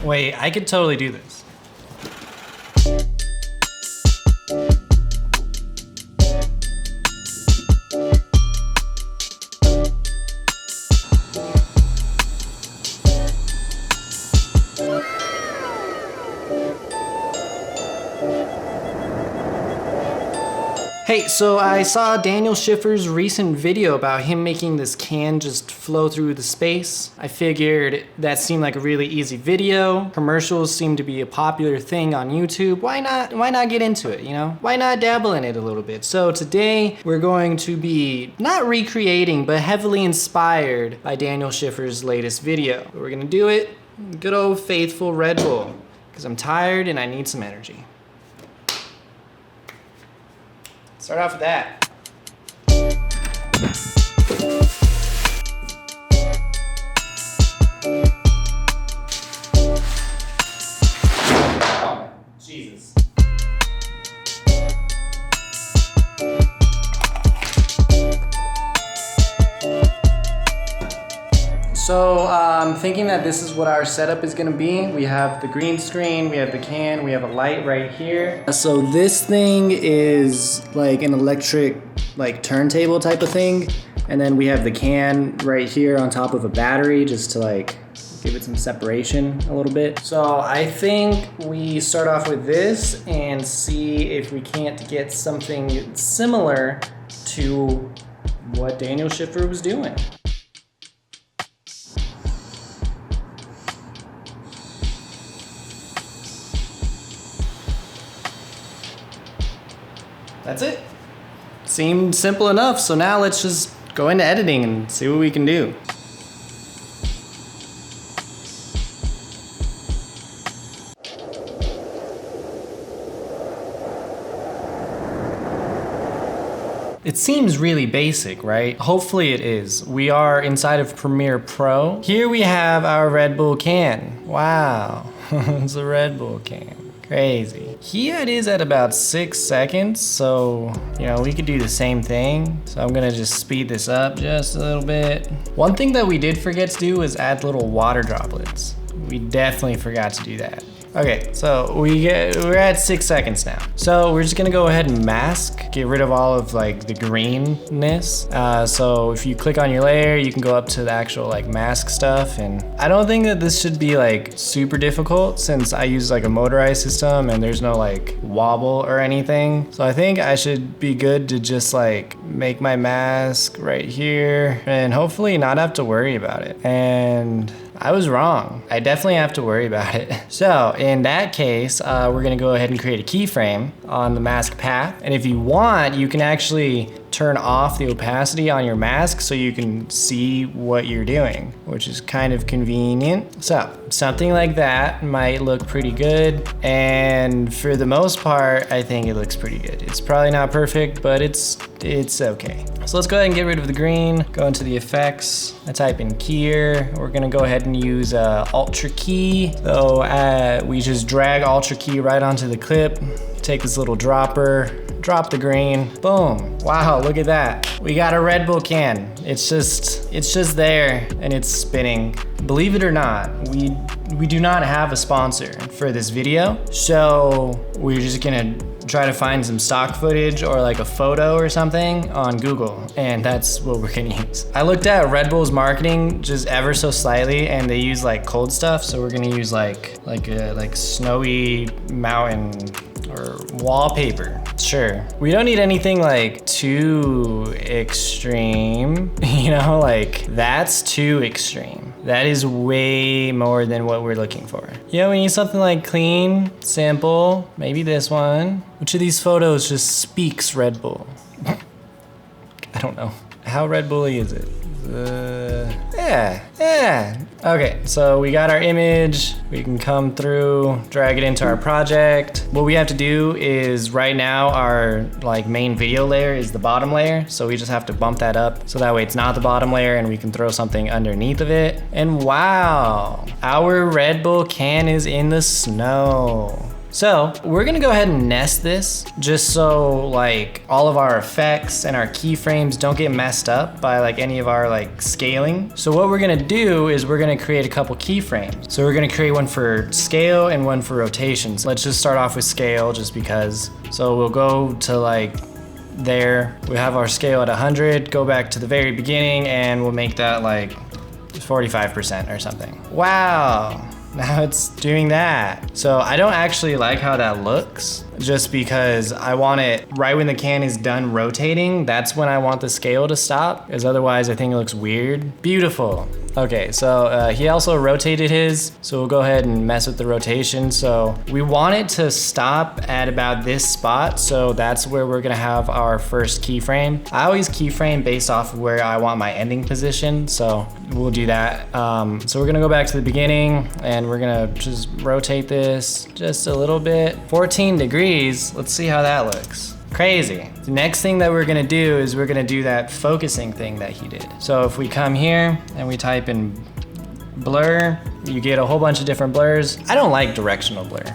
Wait, I could totally do this. Hey, so I saw Daniel Schiffer's recent video about him making this can just flow through the space. I figured that seemed like a really easy video. Commercials seem to be a popular thing on YouTube. Why not get into it, you know? Why not dabble in it a little bit? So today we're going to be not recreating, but heavily inspired by Daniel Schiffer's latest video. We're gonna do it good old faithful Red Bull, because I'm tired and I need some energy. Start off with that. Oh, Jesus. So I'm thinking that this is what our setup is gonna be. We have the green screen, we have the can, we have a light right here. So this thing is like an electric turntable type of thing. And then we have the can right here on top of a battery just to give it some separation a little bit. So I think we start off with this and see if we can't get something similar to what Daniel Schiffer was doing. That's it. Seemed simple enough, so now let's just go into editing and see what we can do. It seems really basic, right? Hopefully it is. We are inside of Premiere Pro. Here we have our Red Bull can. Wow, it's a Red Bull can. Crazy. Here it is at about 6 seconds, so we could do the same thing. So I'm gonna just speed this up just a little bit. One thing that we did forget to do was add little water droplets. We definitely forgot to do that. Okay, so we're at 6 seconds now. So we're just gonna go ahead and mask, get rid of all of the greenness. So if you click on your layer, you can go up to the actual mask stuff. And I don't think that this should be super difficult since I use a motorized system and there's no wobble or anything. So I think I should be good to just make my mask right here and hopefully not have to worry about it. And I was wrong. I definitely have to worry about it. So in that case, we're gonna go ahead and create a keyframe on the mask path. And if you want, you can actually turn off the opacity on your mask so you can see what you're doing, which is kind of convenient. So something like that might look pretty good. And for the most part, I think it looks pretty good. It's probably not perfect, but it's okay. So let's go ahead and get rid of the green, go into the effects. I type in keyer. We're gonna go ahead and use Ultra Key. So we just drag Ultra Key right onto the clip, take this little dropper, drop the green, boom. Wow, look at that. We got a Red Bull can. It's just there and it's spinning. Believe it or not, we do not have a sponsor for this video. So we're just gonna try to find some stock footage or a photo or something on Google, and that's what we're gonna use. I looked at Red Bull's marketing just ever so slightly, and they use cold stuff, so we're gonna use a snowy mountain or wallpaper. Sure. We don't need anything too extreme, that's too extreme. That is way more than what we're looking for. We need something clean, simple, maybe this one. Which of these photos just speaks Red Bull? I don't know. How Red Bull-y is it? Yeah. Okay, so we got our image. We can come through, drag it into our project. What we have to do is right now our main video layer is the bottom layer. So we just have to bump that up so that way it's not the bottom layer and we can throw something underneath of it. And wow, our Red Bull can is in the snow. So we're gonna go ahead and nest this just so like all of our effects and our keyframes don't get messed up by like any of our like scaling. So what we're gonna do is we're gonna create a couple keyframes. So we're gonna create one for scale and one for rotation. So let's just start off with scale just because. So we'll go to like there, we have our scale at 100, go back to the very beginning and we'll make that like 45% or something. Wow. Now it's doing that. So I don't actually like how that looks just because I want it right when the can is done rotating. That's when I want the scale to stop, because otherwise I think it looks weird. Beautiful. Okay, so he also rotated his, so we'll go ahead and mess with the rotation. So we want it to stop at about this spot, so that's where we're gonna have our first keyframe. I always keyframe based off of where I want my ending position, so we'll do that. So we're gonna go back to the beginning and we're gonna just rotate this just a little bit. 14 degrees, let's see how that looks. Crazy. The next thing that we're gonna do is we're gonna do that focusing thing that he did. So if we come here and we type in blur, you get a whole bunch of different blurs. I don't like directional blur.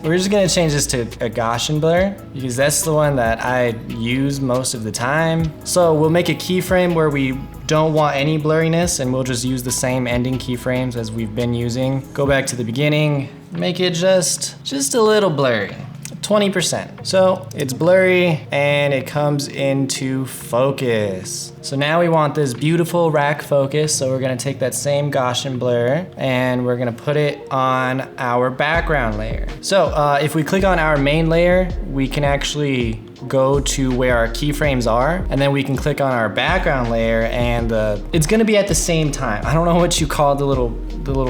We're just gonna change this to a Gaussian blur because that's the one that I use most of the time. So we'll make a keyframe where we don't want any blurriness and we'll just use the same ending keyframes as we've been using. Go back to the beginning, make it just a little blurry. 20%. So it's blurry and it comes into focus. So now we want this beautiful rack focus. So we're gonna take that same Gaussian blur and we're gonna put it on our background layer. So if we click on our main layer, we can actually go to where our keyframes are, and then we can click on our background layer and it's gonna be at the same time. I don't know what you call the little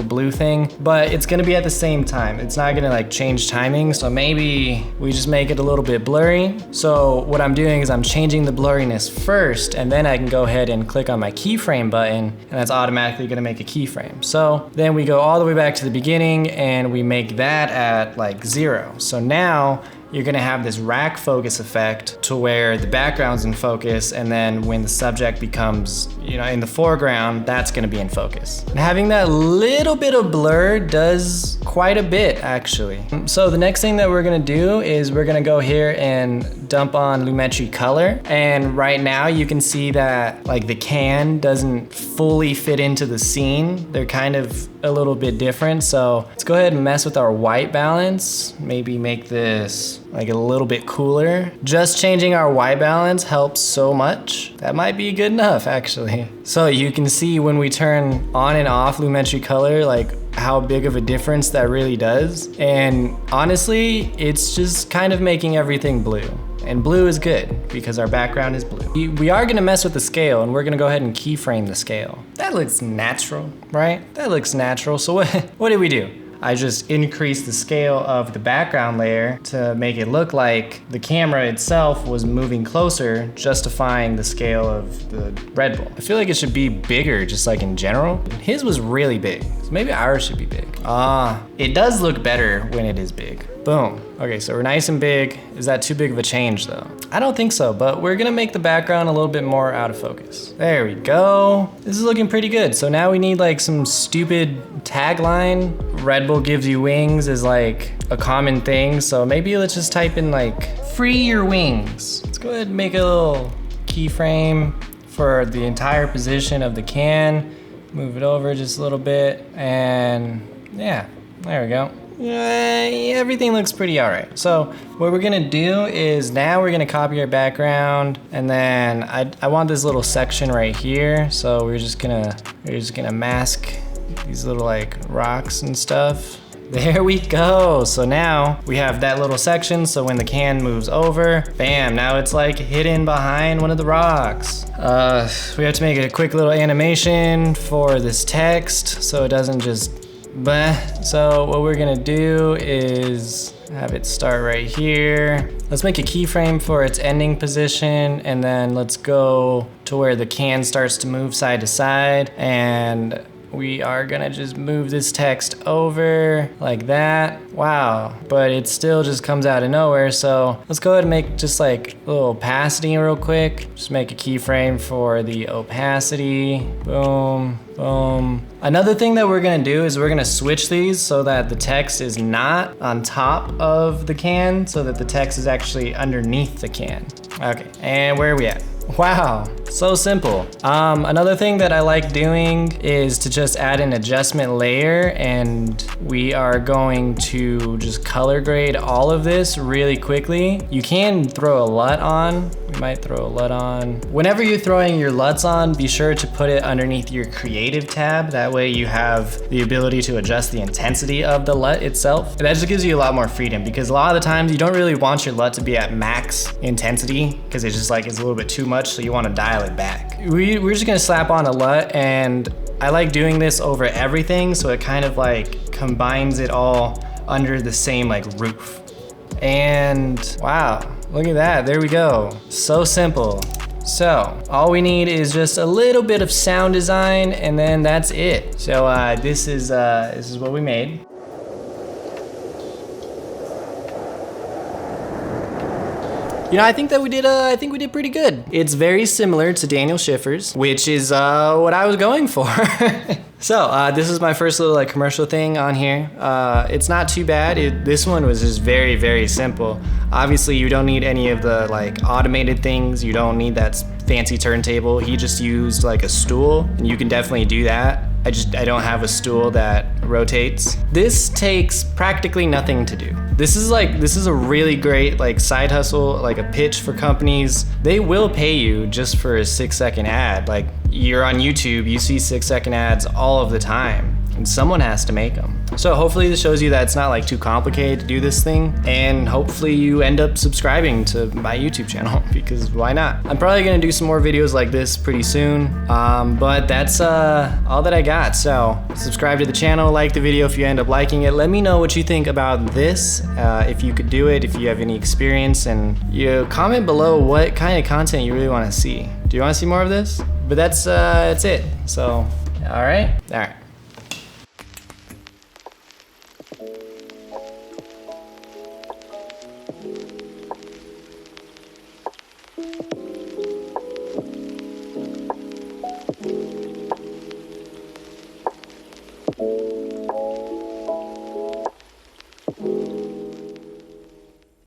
blue thing, but it's gonna be at the same time. It's not gonna like change timing, so maybe we just make it a little bit blurry. So what I'm doing is I'm changing the blurriness first, and then I can go ahead and click on my keyframe button, and that's automatically gonna make a keyframe. So then we go all the way back to the beginning and we make that at like 0. So now you're gonna have this rack focus effect to where the background's in focus, and then when the subject becomes, in the foreground, that's gonna be in focus. And having that little bit of blur does quite a bit, actually. So the next thing that we're gonna do is we're gonna go here and dump on lumetri color. And right now you can see that like the can doesn't fully fit into the scene. They're kind of a little bit different. So let's go ahead and mess with our white balance. Maybe make this like a little bit cooler. Just changing our white balance helps so much. That might be good enough, actually. So you can see when we turn on and off lumetri color, like how big of a difference that really does. And honestly, it's just kind of making everything blue. And blue is good because our background is blue. We are gonna mess with the scale, and we're gonna go ahead and keyframe the scale. That looks natural, right? That looks natural. So what did we do? I just increased the scale of the background layer to make it look like the camera itself was moving closer, justifying the scale of the Red Bull. I feel like it should be bigger, just like in general. His was really big, so maybe ours should be big. It does look better when it is big. Boom. Okay, so we're nice and big. Is that too big of a change though? I don't think so, but we're gonna make the background a little bit more out of focus. There we go. This is looking pretty good. So now we need like some stupid tagline. Red Bull gives you wings is like a common thing. So maybe let's just type in like, free your wings. Let's go ahead and make a little keyframe for the entire position of the can. Move it over just a little bit, and yeah, there we go. Everything looks pretty all right. So what we're gonna do is now we're gonna copy our background, and then I want this little section right here. So we're just gonna mask these little like rocks and stuff. There we go. So now we have that little section. So when the can moves over, bam, now it's like hidden behind one of the rocks. We have to make a quick little animation for this text so it doesn't just So what we're gonna do is have it start right here. Let's make a keyframe for its ending position, and then let's go to where the can starts to move side to side, and we are gonna just move this text over like that. Wow, but it still just comes out of nowhere. So let's go ahead and make just like a little opacity real quick. Just make a keyframe for the opacity. Boom, boom. Another thing that we're gonna do is we're gonna switch these so that the text is not on top of the can, so that the text is actually underneath the can. Okay, and where are we at? Wow, so simple. Another thing that I like doing is to just add an adjustment layer, and we are going to just color grade all of this really quickly. You can throw a LUT on. We might throw a LUT on. Whenever you're throwing your LUTs on, be sure to put it underneath your creative tab. That way you have the ability to adjust the intensity of the LUT itself. And that just gives you a lot more freedom, because a lot of the times you don't really want your LUT to be at max intensity, because it's just like it's a little bit too much, so you want to dial it back. We're just gonna slap on a LUT, and I like doing this over everything, so it kind of like combines it all under the same like roof. And wow, look at that, there we go. So simple. So all we need is just a little bit of sound design, and then that's it. So this is what we made. You know, I think we did pretty good. It's very similar to Daniel Schiffer's, which is what I was going for. So this is my first little like commercial thing on here. It's not too bad. This one was just very, very simple. Obviously you don't need any of the like automated things. You don't need that fancy turntable. He just used like a stool, and you can definitely do that. I don't have a stool that rotates. This takes practically nothing to do. This is a really great like side hustle, like a pitch for companies. They will pay you just for a 6-second ad. Like, you're on YouTube, you see 6-second ads all of the time, and someone has to make them. So hopefully this shows you that it's not like too complicated to do this thing, and hopefully you end up subscribing to my YouTube channel, because why not? I'm probably gonna do some more videos like this pretty soon, but that's all that I got. So subscribe to the channel, like the video if you end up liking it. Let me know what you think about this, if you could do it, if you have any experience, and you comment below what kind of content you really wanna see. Do you wanna see more of this? But that's it. So, all right.